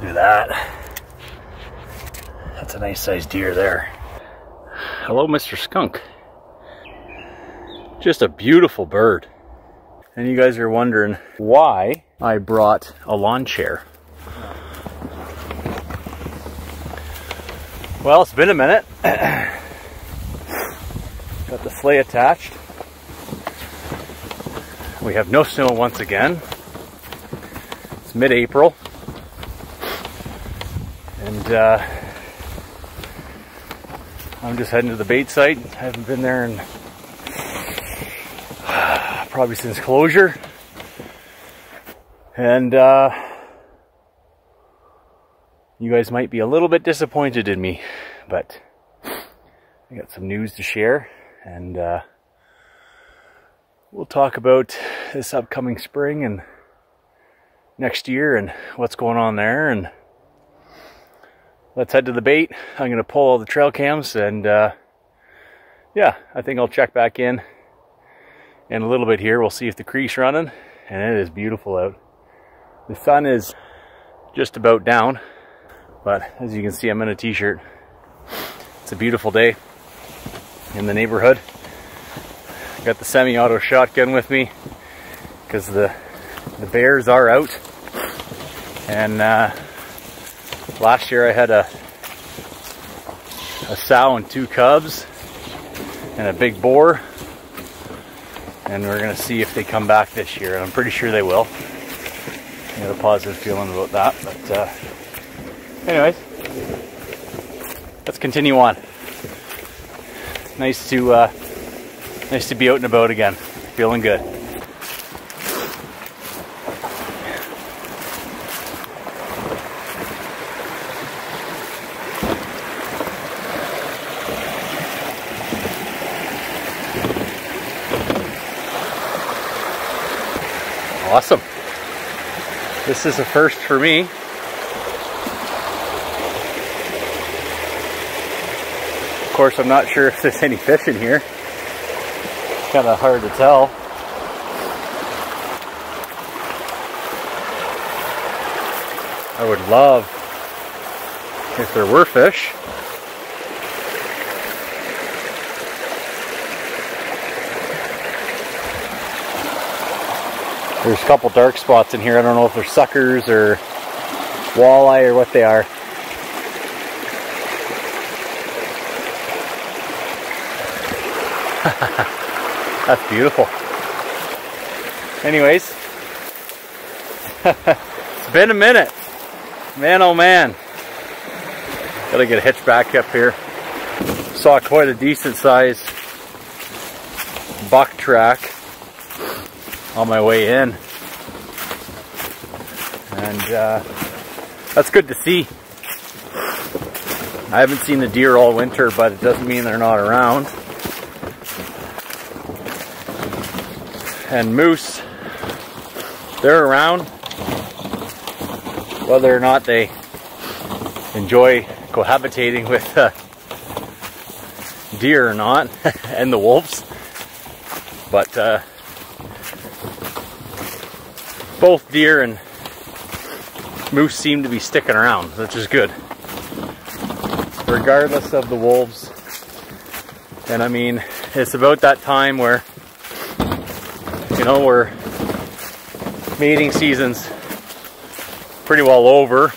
Look at that. That's a nice sized deer there. Hello, Mr. Skunk. Just a beautiful bird. And you guys are wondering why I brought a lawn chair. Well, it's been a minute. Got the sleigh attached. We have no snow once again. It's mid-April. And I'm just heading to the bait site. I haven't been there in probably since closure. And you guys might be a little bit disappointed in me, but I got some news to share, and we'll talk about this upcoming spring and next year and what's going on there. And let's head to the bait. I'm going to pull all the trail cams, and yeah, I think I'll check back in a little bit here. We'll see if the creek's running, and it is beautiful out. The sun is just about down, but as you can see, I'm in a t-shirt. It's a beautiful day in the neighborhood. Got the semi-auto shotgun with me because the bears are out. And last year I had a sow and 2 cubs and a big boar. And we're gonna see if they come back this year. And I'm pretty sure they will. I got a positive feeling about that. But anyways, let's continue on. Nice to be out and about again. Feeling good. Awesome. This is a first for me. Of course, I'm not sure if there's any fish in here. It's kind of hard to tell. I would love if there were fish. There's a couple dark spots in here. I don't know if they're suckers or walleye or what they are. That's beautiful. Anyways, it's been a minute. Man, oh man. Gotta get a hitch back up here. Saw quite a decent size buck track on my way in, and that's good to see. I haven't seen the deer all winter, but it doesn't mean they're not around. And moose, they're around, whether or not they enjoy cohabitating with deer or not, and the wolves. But both deer and moose seem to be sticking around, which is good, regardless of the wolves. And I mean, it's about that time where, you know, where mating season's pretty well over.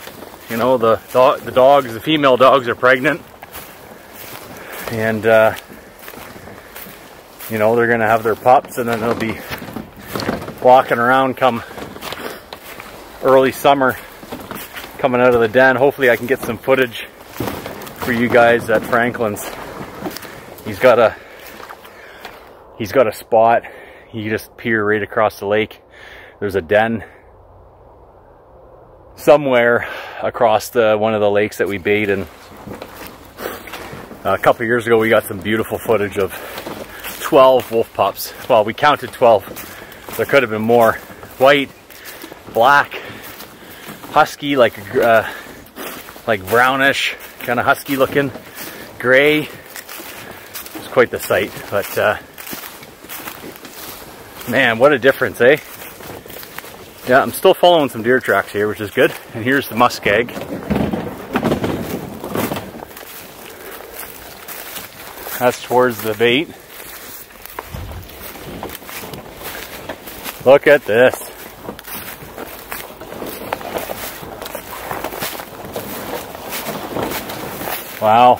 You know, the dogs, the female dogs are pregnant, and you know, they're gonna have their pups, and then they'll be walking around come early summer, coming out of the den. Hopefully I can get some footage for you guys at Franklin's. He's got a spot. You just peer right across the lake. There's a den somewhere across one of the lakes that we bait in. A couple years ago we got some beautiful footage of 12 wolf pups. Well, we counted 12. There could have been more. White, black, husky, like brownish, kind of husky looking, gray. It's quite the sight. But man, what a difference, eh? Yeah, I'm still following some deer tracks here, which is good. And here's the muskeg. That's towards the bait. Look at this. Wow.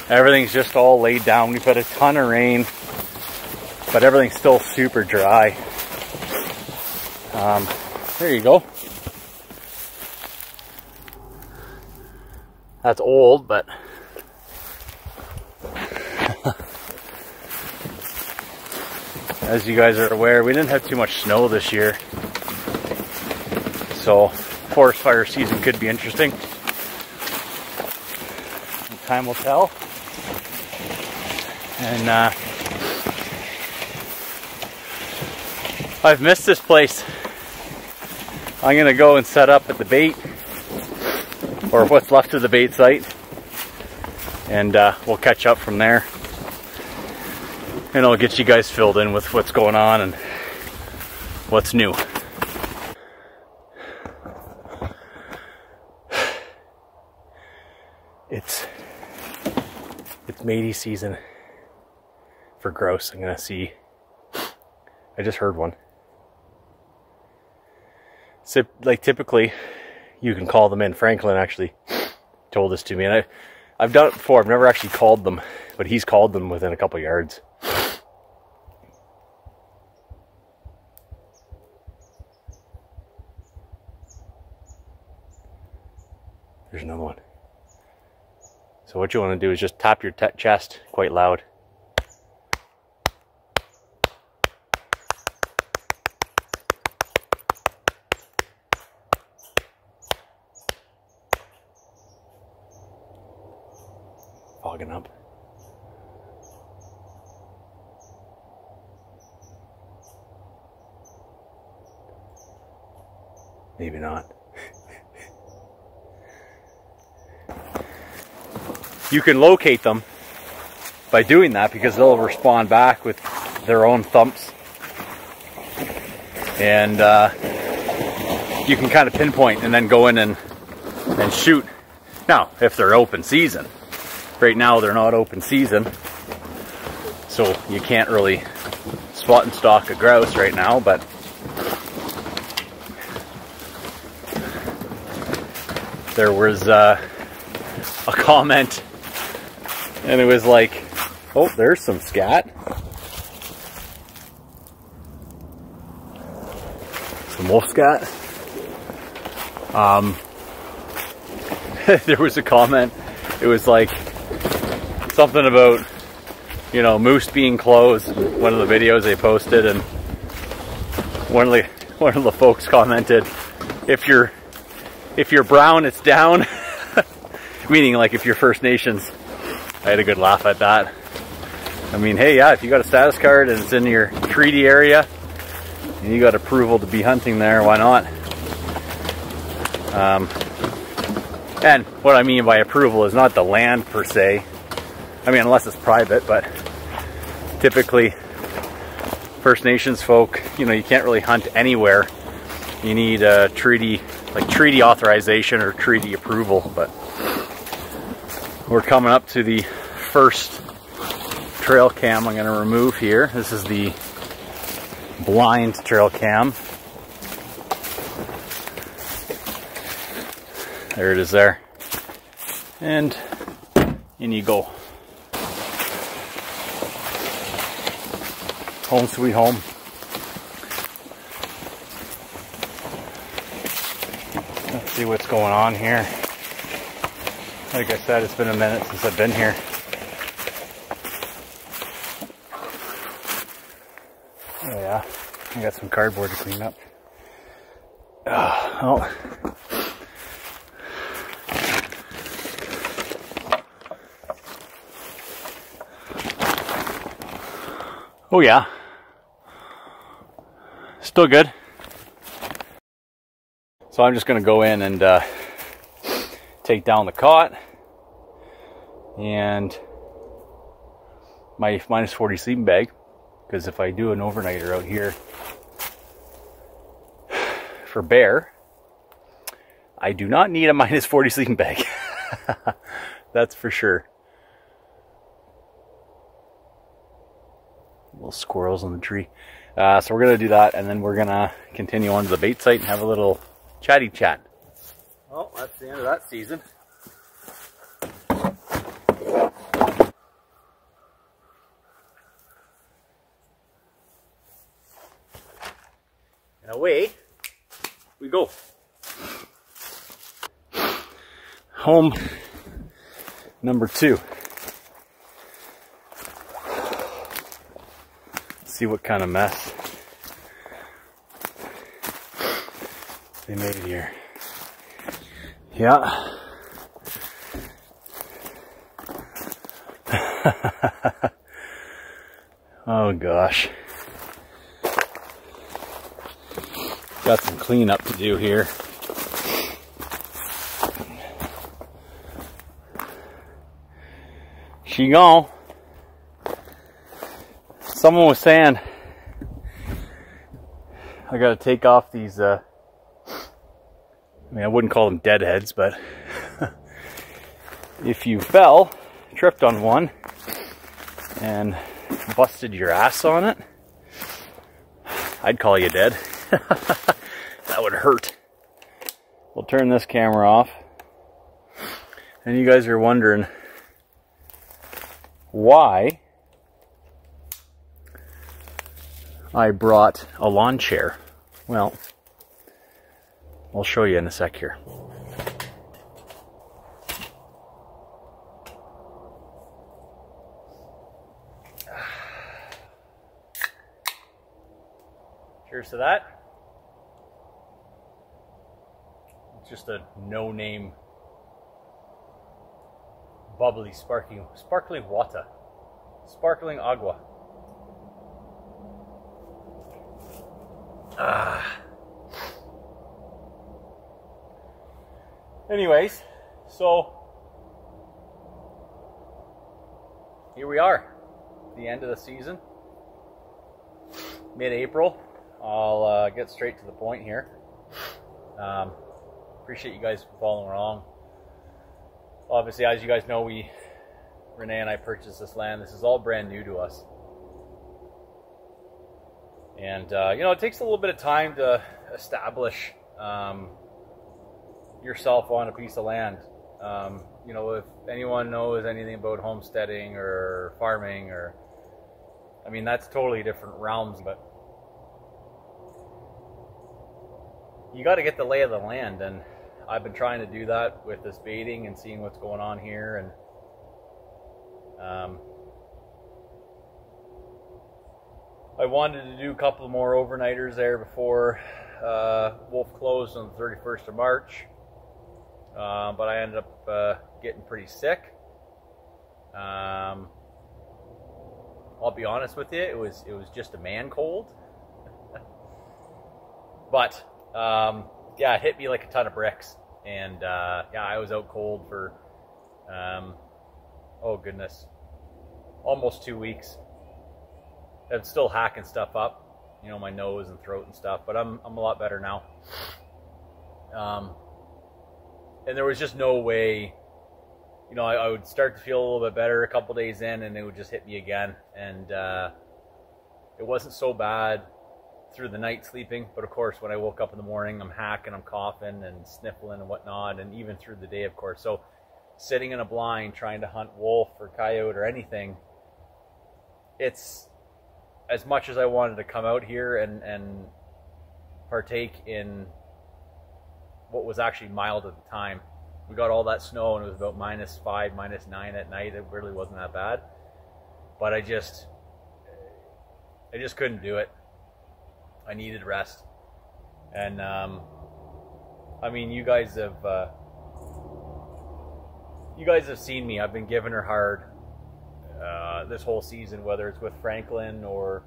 Everything's just all laid down. We've had a ton of rain, but everything's still super dry. There you go. That's old, but as you guys are aware, we didn't have too much snow this year. So forest fire season could be interesting. Time will tell. And I've missed this place. I'm gonna go and set up at the bait, or what's left of the bait site, and we'll catch up from there. And I'll get you guys filled in with what's going on and what's new. It's matey season for grouse. I'm gonna see. I just heard one. So, like, typically you can call them in. Franklin actually told this to me, and I've done it before. I've never actually called them, but he's called them within a couple yards. There's another one. So what you want to do is just tap your chest quite loud. Fogging up. Maybe not. You can locate them by doing that because they'll respond back with their own thumps. And you can kind of pinpoint and then go in and shoot. Now, if they're open season. Right now they're not open season, so you can't really spot and stalk a grouse right now, but there was a comment, and it was like, oh, there's some scat. Some wolf scat. There was a comment, it was like something about, you know, moose being closed, one of the videos they posted, and one of the folks commented, if you're brown, it's down. Meaning, like, if you're First Nations. I had a good laugh at that. I mean, hey, yeah, if you got a status card and it's in your treaty area and you got approval to be hunting there, why not? And what I mean by approval is not the land per se. I mean, unless it's private, but typically First Nations folk, you know, you can't really hunt anywhere. You need a treaty, like treaty authorization or treaty approval. But we're coming up to the first trail cam I'm going to remove here. This is the blind trail cam. There it is there. And in you go. Home sweet home. Let's see what's going on here. Like I said, it's been a minute since I've been here. Oh yeah, I got some cardboard to clean up. Oh. Oh yeah. Still good. So I'm just going to go in and take down the cot and my -40 sleeping bag, because if I do an overnighter out here, for bear, I do not need a -40 sleeping bag. That's for sure. Little squirrels on the tree. So we're gonna do that, and then we're gonna continue on to the bait site and have a little chatty chat. Well, that's the end of that season. And away we go. Home number 2. Let's see what kind of mess they made here. Yeah. Oh gosh. Got some cleanup to do here. She gone. Someone was saying I gotta take off these I mean, I wouldn't call them deadheads, but if you fell, tripped on one, and busted your ass on it, I'd call you dead. That would hurt. We'll turn this camera off. And you guys are wondering why I brought a lawn chair. Well, I'll show you in a sec here. Cheers to that. It's just a no-name bubbly sparkling water. Sparkling agua. Anyways, so here we are, the end of the season, mid-April. I'll get straight to the point here. Appreciate you guys following along. Obviously, as you guys know, Renee and I purchased this land. This is all brand new to us. And, you know, it takes a little bit of time to establish yourself on a piece of land. You know, if anyone knows anything about homesteading or farming, or, I mean, that's totally different realms, but you got to get the lay of the land, and I've been trying to do that with this baiting and seeing what's going on here. And I wanted to do a couple more overnighters there before Wolf closed on the 31st of March, but I ended up getting pretty sick. I'll be honest with you, it was just a man cold. But yeah, it hit me like a ton of bricks, and yeah, I was out cold for oh goodness, almost 2 weeks. I'm still hacking stuff up, you know, my nose and throat and stuff, but I'm a lot better now. And there was just no way, you know, I would start to feel a little bit better a couple days in, and it would just hit me again. And it wasn't so bad through the night sleeping, but of course when I woke up in the morning, I'm hacking, I'm coughing and sniffling and whatnot, and even through the day, of course. So sitting in a blind trying to hunt wolf or coyote or anything, it's, as much as I wanted to come out here and partake in what was actually mild at the time. We got all that snow and it was about -5, -9 at night. It really wasn't that bad, but I just couldn't do it. I needed rest. And I mean, you guys have seen me. I've been giving her hard this whole season, whether it's with Franklin or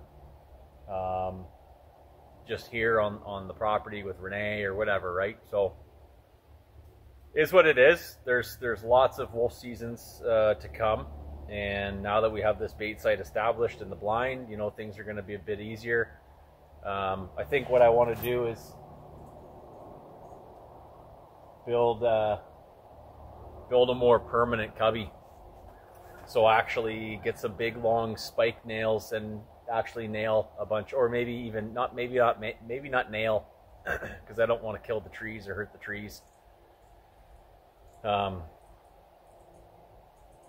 just here on the property with Renee or whatever, right? So it's what it is. There's lots of wolf seasons to come, and now that we have this bait site established in the blind, you know, things are going to be a bit easier. I think what I want to do is build a more permanent cubby. So actually get some big long spike nails and actually nail a bunch, or maybe not nail, because I don't want to kill the trees or hurt the trees. And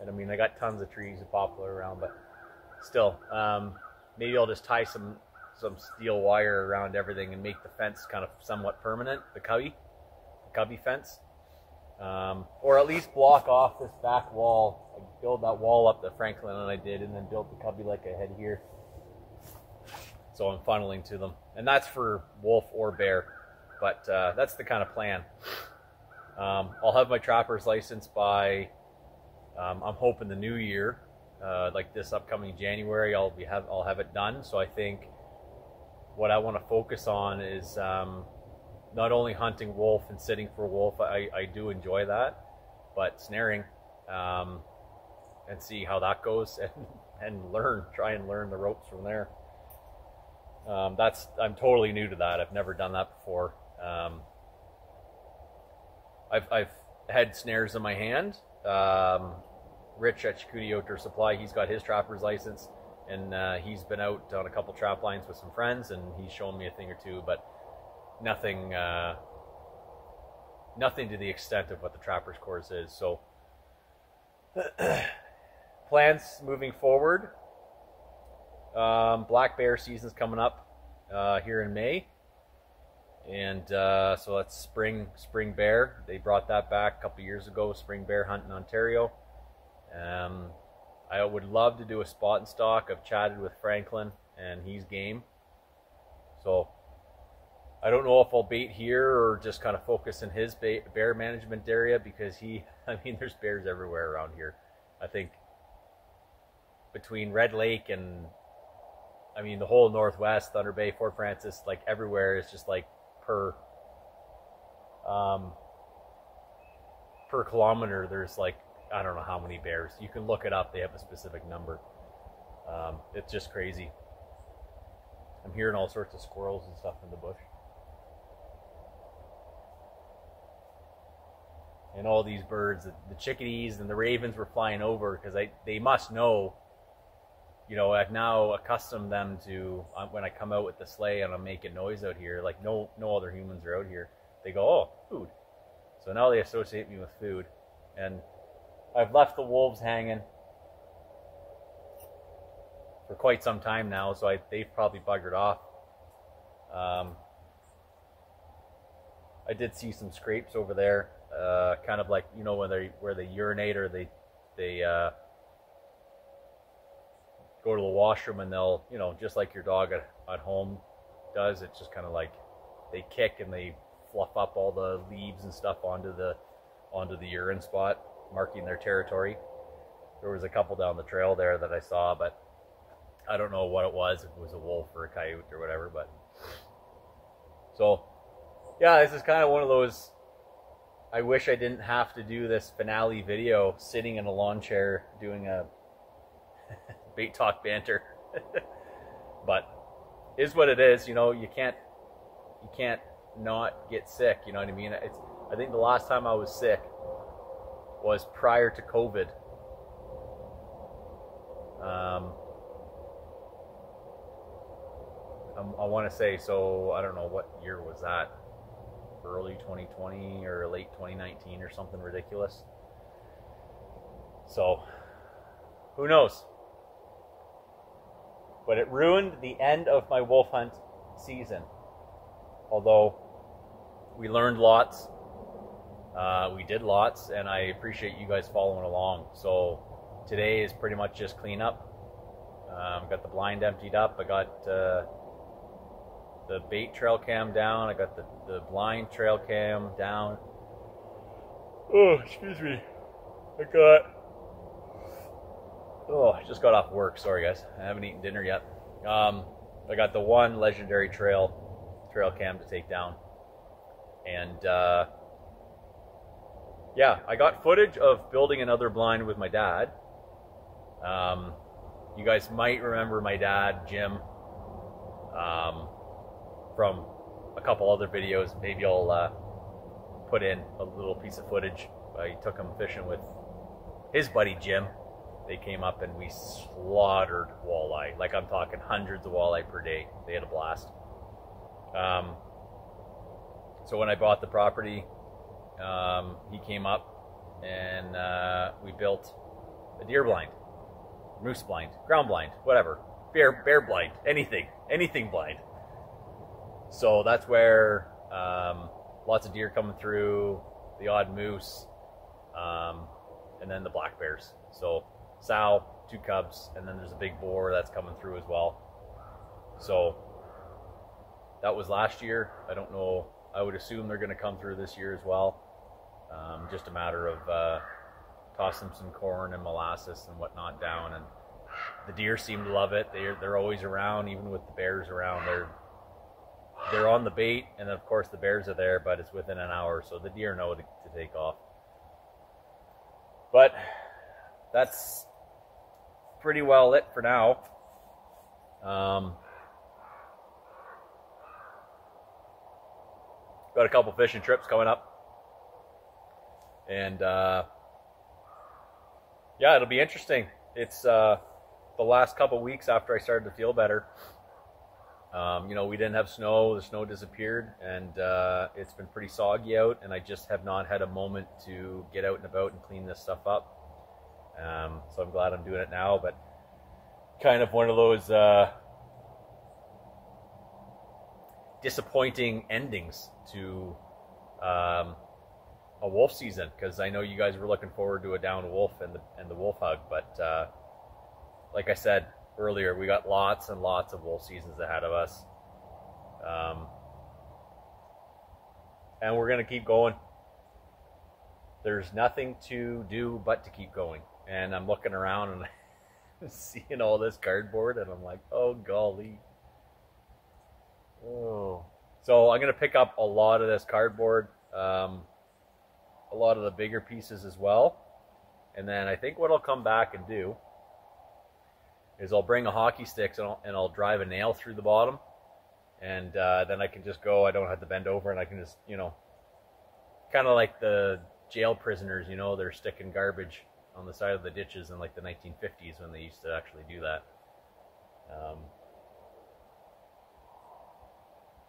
I mean, I got tons of trees of poplar around, but still, maybe I'll just tie some steel wire around everything and make the fence kind of somewhat permanent, the cubby fence. Or at least block off this back wall. I build that wall up that Franklin and I did, and then build the cubby like I had here. So I'm funneling to them. And that's for wolf or bear, but that's the kind of plan. I'll have my trapper's license by, I'm hoping the new year, like this upcoming January, I'll have it done. So I think what I want to focus on is not only hunting wolf and sitting for wolf. I do enjoy that, but snaring, and see how that goes, and try and learn the ropes from there. I'm totally new to that. I've never done that before. I've had snares in my hand. Rich at Chicoutimi Outdoor Supply, he's got his trapper's license, and he's been out on a couple trap lines with some friends, and he's shown me a thing or two, but nothing to the extent of what the trapper's course is. So plans moving forward. Black bear season's coming up here in May, and so that's spring bear. They brought that back a couple years ago, spring bear hunt in Ontario. I would love to do a spot and stalk. I've chatted with Franklin, and he's game. So I don't know if I'll bait here or just kind of focus in his bear management area, because there's bears everywhere around here. I think between Red Lake and, the whole Northwest, Thunder Bay, Fort Francis, like everywhere is just like per kilometer, there's like, I don't know how many bears. You can look it up. They have a specific number. It's just crazy. I'm hearing all sorts of squirrels and stuff in the bush. And all these birds, the chickadees and the ravens were flying over, because they must know, I've now accustomed them to, when I come out with the sleigh and I'm making noise out here, like no other humans are out here, they go, oh, food. So now they associate me with food. And I've left the wolves hanging for quite some time now, so they've probably buggered off. I did see some scrapes over there, kind of like, where they urinate, or they go to the washroom, and they'll, just like your dog at home does. It's just kind of like they kick and they fluff up all the leaves and stuff onto the urine spot, marking their territory. There was a couple down the trail there that I saw, but I don't know what it was, if it was a wolf or a coyote or whatever. But so yeah, this is kind of one of those, I wish I didn't have to do this finale video sitting in a lawn chair doing a bait talk banter. But is what it is. You can't not get sick, you know what I mean? I think the last time I was sick was prior to COVID. I want to say, so I don't know, what year was that? Early 2020 or late 2019 or something ridiculous. So who knows? But it ruined the end of my wolf hunt season. Although we learned lots, we did lots, and I appreciate you guys following along. So today is pretty much just clean up. Got the blind emptied up. I got the bait trail cam down. I got the blind trail cam down. Oh, excuse me. I just got off work. Sorry, guys. I haven't eaten dinner yet. I got the one legendary trail cam to take down. And yeah, I got footage of building another blind with my dad. You guys might remember my dad, Jim, from a couple other videos. Maybe I'll put in a little piece of footage. I took him fishing with his buddy Jim. They came up and we slaughtered walleye. Like, I'm talking hundreds of walleye per day. They had a blast. So when I bought the property, he came up and we built a deer blind, moose blind, ground blind, whatever, bear blind, anything blind. So that's where lots of deer coming through, the odd moose, and then the black bears. So sow, 2 cubs, and then there's a big boar that's coming through as well. So that was last year. I don't know. I would assume they're going to come through this year as well. Just a matter of tossing some corn and molasses and whatnot down, and the deer seem to love it. They're always around, even with the bears around. They're on the bait, and then of course the bears are there, but it's within an hour, so the deer know to take off. But that's pretty well lit for now. Got a couple fishing trips coming up, and yeah, it'll be interesting. It's the last couple weeks after I started to feel better. You know, we didn't have snow. The snow disappeared, and it's been pretty soggy out, and I just have not had a moment to get out and about and clean this stuff up. So I'm glad I'm doing it now, but kind of one of those disappointing endings to a wolf season, because I know you guys were looking forward to a down wolf and the wolf hug, but like I said earlier, we got lots and lots of wolf seasons ahead of us, and we're gonna keep going. There's nothing to do but to keep going. And I'm looking around and I'm seeing all this cardboard, and I'm like, oh golly. Oh. So I'm going to pick up a lot of this cardboard, a lot of the bigger pieces as well. And then I think what I'll come back and do is I'll bring a hockey stick and I'll drive a nail through the bottom. And then I can just go, I don't have to bend over, and I can just, you know, kind of like the jail prisoners, you know, they're sticking garbage on the side of the ditches in like the 1950s when they used to actually do that.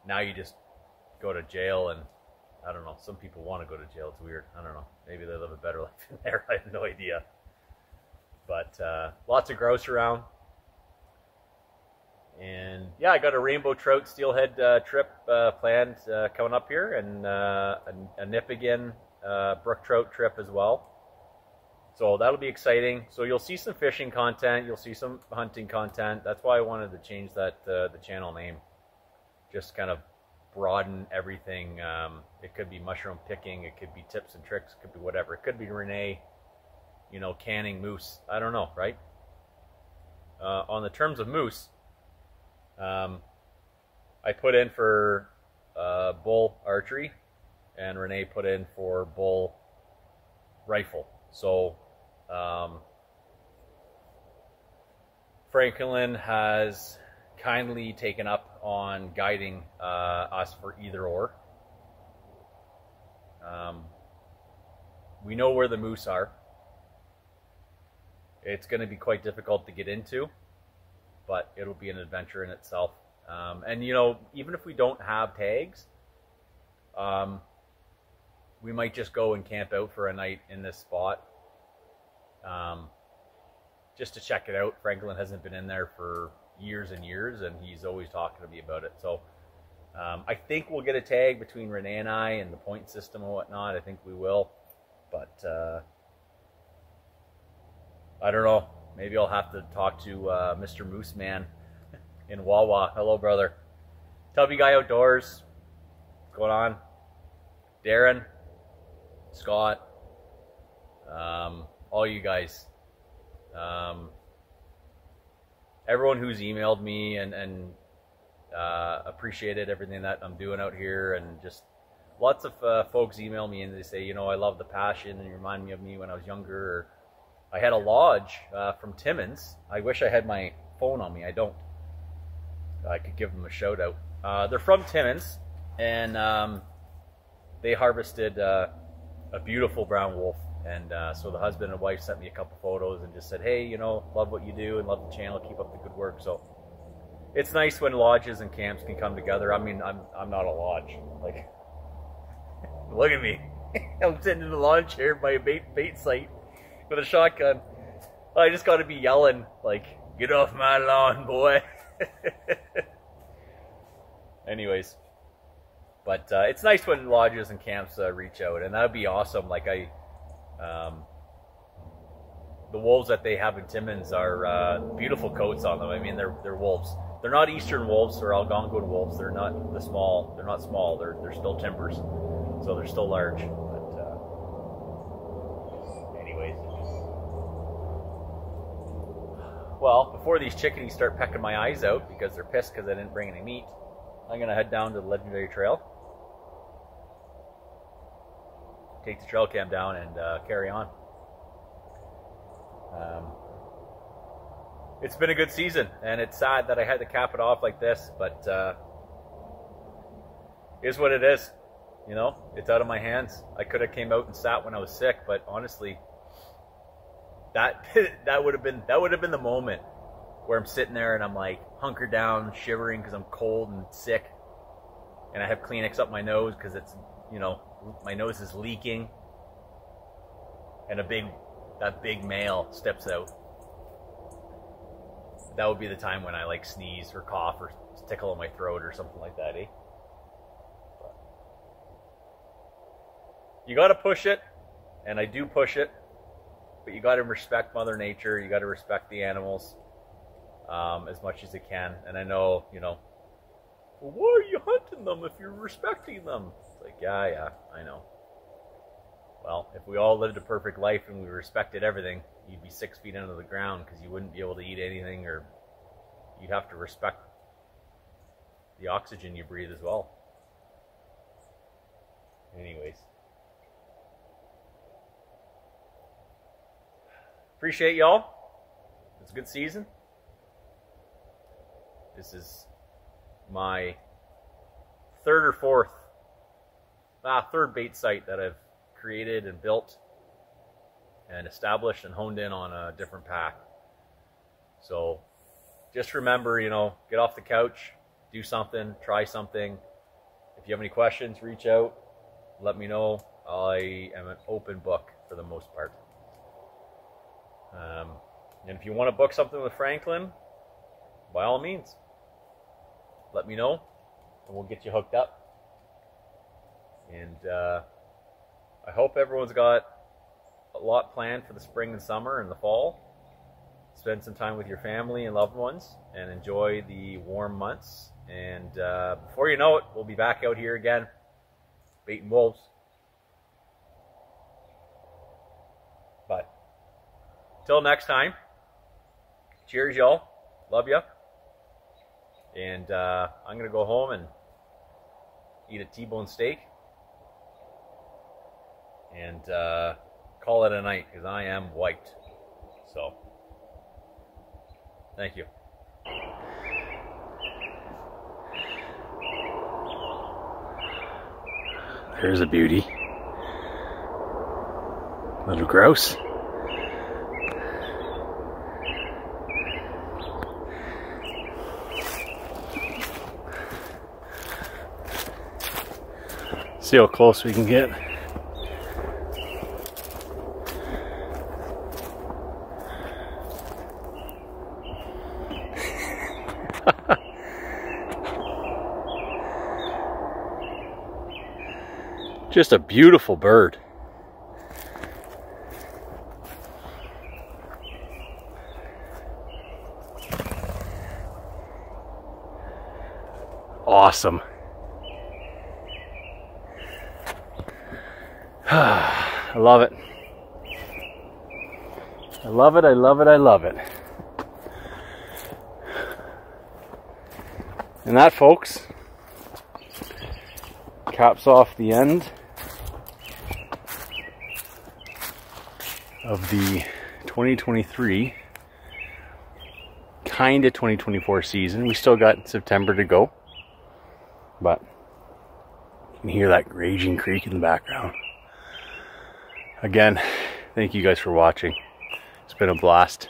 Now you just go to jail, and I don't know, some people want to go to jail. It's weird. I don't know. Maybe they live a better life in there. I have no idea. But lots of grouse around. And yeah, I got a rainbow trout steelhead trip planned coming up here, and a Nipigon brook trout trip as well. So that'll be exciting. So you'll see some fishing content, you'll see some hunting content. That's why I wanted to change that the channel name. Just kind of broaden everything. It could be mushroom picking, it could be tips and tricks, it could be whatever. It could be Renee, you know, canning moose. I don't know, right? On the terms of moose, I put in for bull archery, and Renee put in for bull rifle. So Franklin has kindly taken up on guiding us for either or. We know where the moose are. It's going to be quite difficult to get into, but it'll be an adventure in itself. And you know, even if we don't have tags, we might just go and camp out for a night in this spot, just to check it out. Franklin hasn't been in there for years and years, and he's always talking to me about it. So I think we'll get a tag between Renee and I, and the point system and whatnot. I think we will, but I don't know. Maybe I'll have to talk to Mr. Moose Man in Wawa. Hello, brother. Tubby Guy Outdoors. What's going on? Darren, Scott, all you guys, everyone who's emailed me and appreciated everything that I'm doing out here, and just lots of folks email me and they say, you know, I love the passion and you remind me of me when I was younger. Or I had a lodge from Timmins. I wish I had my phone on me. I don't. I could give them a shout out. They're from Timmins, and they harvested a beautiful brown wolf, and so the husband and wife sent me a couple photos and just said, hey, you know, love what you do and love the channel, keep up the good work. So it's nice when lodges and camps can come together. I mean, I'm not a lodge, like, look at me. I'm sitting in a lawn chair by a bait site with a shotgun. I just got to be yelling, like, get off my lawn, boy. Anyways, but it's nice when lodges and camps reach out, and that would be awesome. Like, the wolves that they have in Timmins are beautiful coats on them. I mean, they're wolves. They're not eastern wolves or Algonquin wolves. They're not small. They're not small. They're still timbers, so they're still large. But anyways, well, before these chickadees start pecking my eyes out because they're pissed because I didn't bring any meat, I'm gonna head down to the Legendary Trail, take the trail cam down, and carry on. It's been a good season, and it's sad that I had to cap it off like this, but it is what it is. You know, it's out of my hands. I could have came out and sat when I was sick, but honestly, that would have been the moment where I'm sitting there and I'm like hunkered down, shivering because I'm cold and sick, and I have Kleenex up my nose because it's, you know, my nose is leaking, and that big male steps out. That would be the time when I like sneeze or cough or tickle in my throat or something like that, eh? But you got to push it, and I do push it, but you got to respect Mother Nature. You got to respect the animals as much as you can. And I know, you know, well, why are you hunting them if you're respecting them? It's like, yeah, I know. Well, if we all lived a perfect life and we respected everything, you'd be 6 feet under the ground because you wouldn't be able to eat anything, or you'd have to respect the oxygen you breathe as well. Anyways. Appreciate y'all. It's a good season. This is my third bait site that I've created and built and established and honed in on a different pack. So just remember, you know, get off the couch, do something, try something. If you have any questions, reach out, let me know. I am an open book for the most part. And if you want to book something with Franklin, by all means, let me know and we'll get you hooked up. And I hope everyone's got a lot planned for the spring and summer and the fall. Spend some time with your family and loved ones and enjoy the warm months. And before you know it, we'll be back out here again, baiting wolves. But till next time, cheers, y'all. Love ya. And I'm going to go home and eat a T-bone steak and call it a night because I am wiped. So, thank you. There's a beauty. Little grouse. See how close we can get. Just a beautiful bird. Awesome. I love it. I love it, I love it, I love it. And that, folks, caps off the end of the 2023, kind of 2024 season. We still got September to go, but You can hear that raging creek in the background. Again, thank you guys for watching. It's been a blast,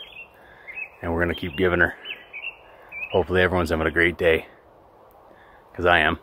and we're gonna keep giving her. Hopefully everyone's having a great day, because I am.